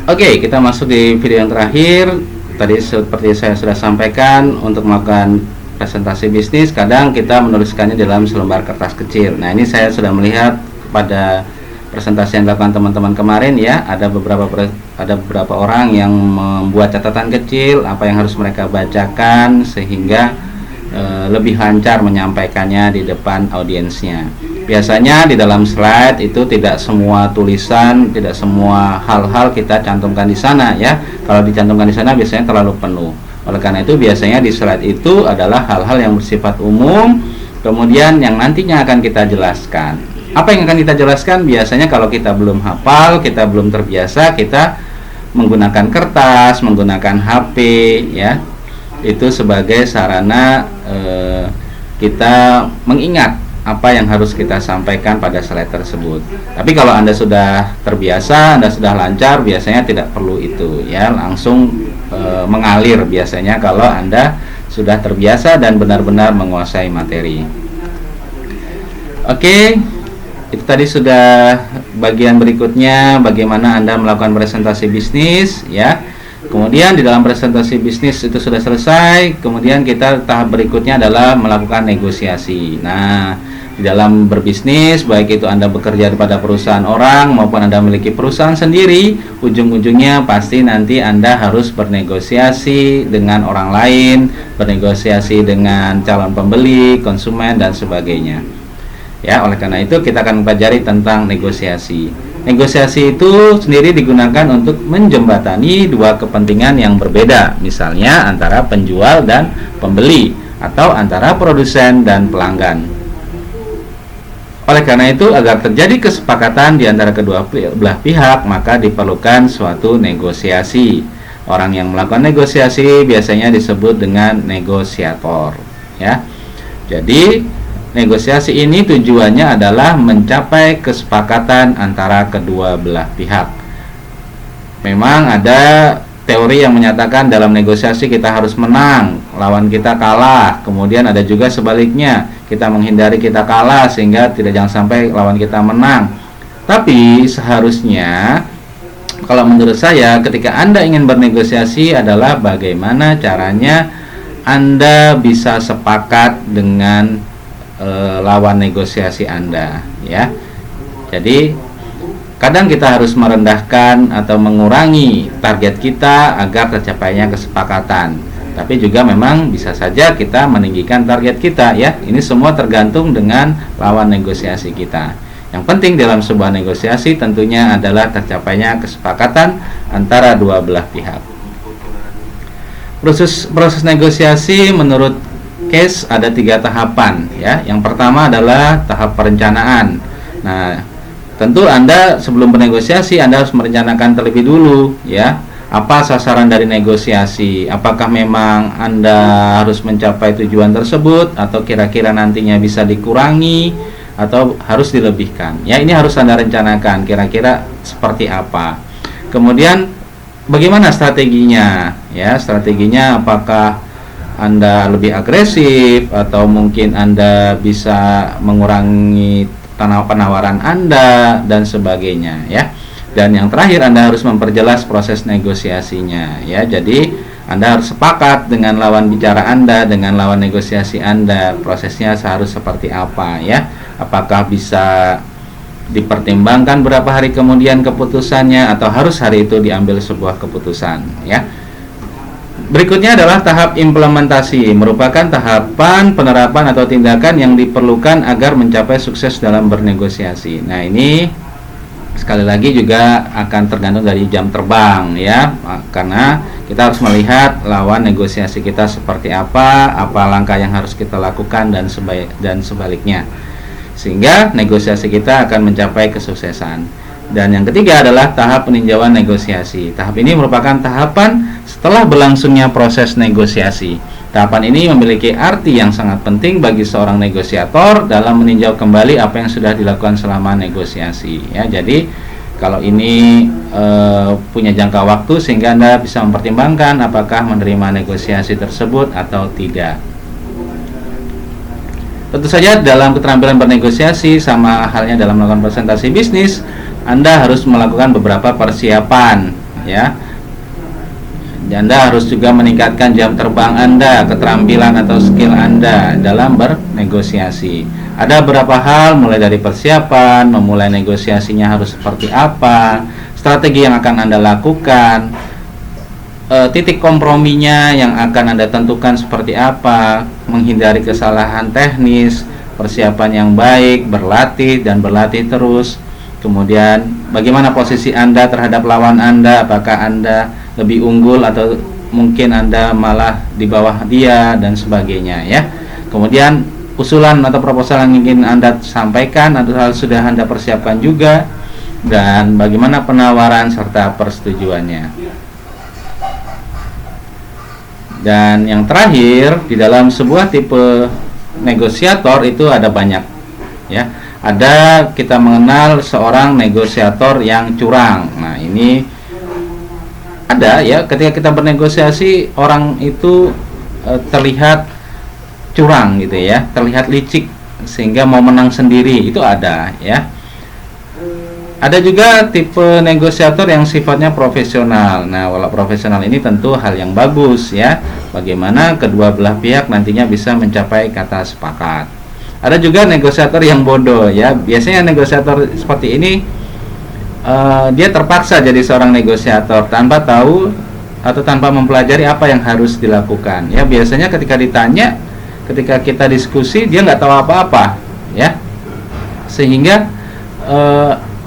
Oke, kita masuk di video yang terakhir. Tadi seperti saya sudah sampaikan, untuk melakukan presentasi bisnis kadang kita menuliskannya dalam selembar kertas kecil. Nah, ini saya sudah melihat pada presentasi yang dilakukan teman-teman kemarin ya, ada beberapa orang yang membuat catatan kecil apa yang harus mereka bacakan sehingga lebih lancar menyampaikannya di depan audiensnya. Biasanya di dalam slide itu tidak semua tulisan, tidak semua hal-hal kita cantumkan di sana ya. Kalau dicantumkan di sana biasanya terlalu penuh. Oleh karena itu biasanya di slide itu adalah hal-hal yang bersifat umum, kemudian yang nantinya akan kita jelaskan. Apa yang akan kita jelaskan? Biasanya kalau kita belum hafal, kita belum terbiasa, kita menggunakan kertas, menggunakan HP ya. Itu sebagai sarana kita mengingat apa yang harus kita sampaikan pada slide tersebut. Tapi kalau Anda sudah terbiasa, Anda sudah lancar, biasanya tidak perlu itu ya, langsung mengalir biasanya kalau Anda sudah terbiasa dan benar-benar menguasai materi. Oke, itu tadi sudah bagian berikutnya, bagaimana Anda melakukan presentasi bisnis ya. Kemudian di dalam presentasi bisnis itu sudah selesai, kemudian kita tahap berikutnya adalah melakukan negosiasi. Nah, di dalam berbisnis, baik itu Anda bekerja pada perusahaan orang maupun Anda memiliki perusahaan sendiri, ujung-ujungnya pasti nanti Anda harus bernegosiasi dengan orang lain, bernegosiasi dengan calon pembeli, konsumen dan sebagainya. Ya, oleh karena itu kita akan mempelajari tentang negosiasi. Negosiasi itu sendiri digunakan untuk menjembatani dua kepentingan yang berbeda, misalnya antara penjual dan pembeli atau antara produsen dan pelanggan. Oleh karena itu, agar terjadi kesepakatan di antara kedua belah pihak, maka diperlukan suatu negosiasi. Orang yang melakukan negosiasi biasanya disebut dengan negosiator, ya. Jadi negosiasi ini tujuannya adalah mencapai kesepakatan antara kedua belah pihak. Memang ada teori yang menyatakan dalam negosiasi kita harus menang, lawan kita kalah. Kemudian ada juga sebaliknya, kita menghindari kita kalah sehingga jangan sampai lawan kita menang. Tapi seharusnya kalau menurut saya ketika Anda ingin bernegosiasi adalah bagaimana caranya Anda bisa sepakat dengan lawan negosiasi Anda ya. Jadi kadang kita harus merendahkan atau mengurangi target kita agar tercapainya kesepakatan. Tapi juga memang bisa saja kita meninggikan target kita ya. Ini semua tergantung dengan lawan negosiasi kita. Yang penting dalam sebuah negosiasi tentunya adalah tercapainya kesepakatan antara dua belah pihak. Proses negosiasi menurut case ada 3 tahapan ya. Yang pertama adalah tahap perencanaan. Nah, tentu Anda sebelum bernegosiasi Anda harus merencanakan terlebih dulu ya. Apa sasaran dari negosiasi? Apakah memang Anda harus mencapai tujuan tersebut atau kira-kira nantinya bisa dikurangi atau harus dilebihkan? Ya, ini harus Anda rencanakan kira-kira seperti apa. Kemudian bagaimana strateginya? Ya, strateginya apakah Anda lebih agresif atau mungkin Anda bisa mengurangi penawaran Anda dan sebagainya ya. Dan yang terakhir Anda harus memperjelas proses negosiasinya ya. Jadi Anda harus sepakat dengan lawan bicara Anda, dengan lawan negosiasi Anda, prosesnya harus seperti apa ya. Apakah bisa dipertimbangkan berapa hari kemudian keputusannya atau harus hari itu diambil sebuah keputusan ya. Berikutnya adalah tahap implementasi, merupakan tahapan penerapan atau tindakan yang diperlukan agar mencapai sukses dalam bernegosiasi. Nah, ini sekali lagi juga akan tergantung dari jam terbang ya, karena kita harus melihat lawan negosiasi kita seperti apa langkah yang harus kita lakukan dan sebaliknya, sehingga negosiasi kita akan mencapai kesuksesan. Dan yang ketiga adalah tahap peninjauan negosiasi. Tahap ini merupakan tahapan setelah berlangsungnya proses negosiasi. Tahapan ini memiliki arti yang sangat penting bagi seorang negosiator dalam meninjau kembali apa yang sudah dilakukan selama negosiasi. Ya, jadi kalau ini punya jangka waktu sehingga Anda bisa mempertimbangkan apakah menerima negosiasi tersebut atau tidak. Tentu saja dalam keterampilan bernegosiasi sama halnya dalam melakukan presentasi bisnis, Anda harus melakukan beberapa persiapan. ya. Anda harus juga meningkatkan jam terbang Anda, keterampilan atau skill Anda dalam bernegosiasi. Ada beberapa hal, mulai dari persiapan, memulai negosiasinya harus seperti apa, strategi yang akan Anda lakukan, titik komprominya yang akan Anda tentukan seperti apa, menghindari kesalahan teknis, persiapan yang baik, berlatih dan berlatih terus. Kemudian bagaimana posisi Anda terhadap lawan Anda, apakah Anda lebih unggul atau mungkin Anda malah di bawah dia dan sebagainya ya. Kemudian usulan atau proposal yang ingin Anda sampaikan atau sudah Anda persiapkan juga, dan bagaimana penawaran serta persetujuannya. Dan yang terakhir, di dalam sebuah tipe negosiator itu ada banyak ya. Ada, kita mengenal seorang negosiator yang curang. Nah, ini ada ya, ketika kita bernegosiasi orang itu terlihat curang gitu ya, terlihat licik sehingga mau menang sendiri, itu ada ya. Ada juga tipe negosiator yang sifatnya profesional. Nah, walau profesional ini tentu hal yang bagus ya, bagaimana kedua belah pihak nantinya bisa mencapai kata sepakat. Ada juga negosiator yang bodoh ya. Biasanya negosiator seperti ini dia terpaksa jadi seorang negosiator tanpa tahu atau tanpa mempelajari apa yang harus dilakukan ya. Biasanya ketika ditanya, ketika kita diskusi, dia nggak tahu apa-apa ya, sehingga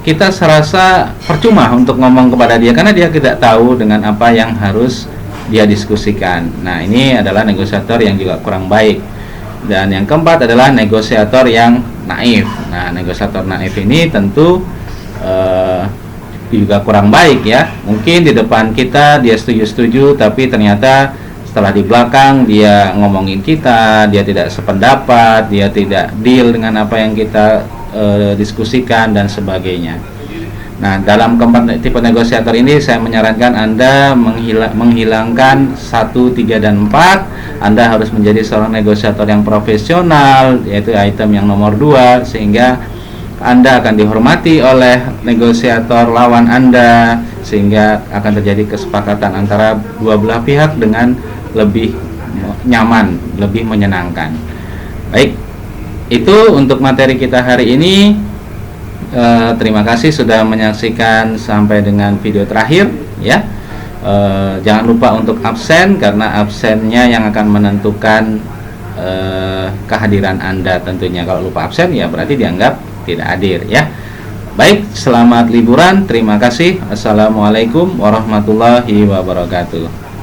kita serasa percuma untuk ngomong kepada dia karena dia tidak tahu dengan apa yang harus dia diskusikan. Nah, ini adalah negosiator yang juga kurang baik. Dan yang keempat adalah negosiator yang naif. Nah, negosiator naif ini tentu juga kurang baik ya. Mungkin di depan kita dia setuju-setuju, tapi ternyata setelah di belakang dia ngomongin kita, dia tidak sependapat, dia tidak deal dengan apa yang kita diskusikan dan sebagainya. Nah, dalam keempat tipe negosiator ini saya menyarankan Anda menghilangkan 1, 3, dan 4. Anda harus menjadi seorang negosiator yang profesional, yaitu item yang nomor 2, sehingga Anda akan dihormati oleh negosiator lawan Anda, sehingga akan terjadi kesepakatan antara dua belah pihak dengan lebih nyaman, lebih menyenangkan. Baik, itu untuk materi kita hari ini. Terima kasih sudah menyaksikan sampai dengan video terakhir ya. Jangan lupa untuk absen, karena absennya yang akan menentukan kehadiran Anda tentunya. Kalau lupa absen ya berarti dianggap tidak hadir ya. Baik, selamat liburan. Terima kasih. Assalamualaikum warahmatullahi wabarakatuh.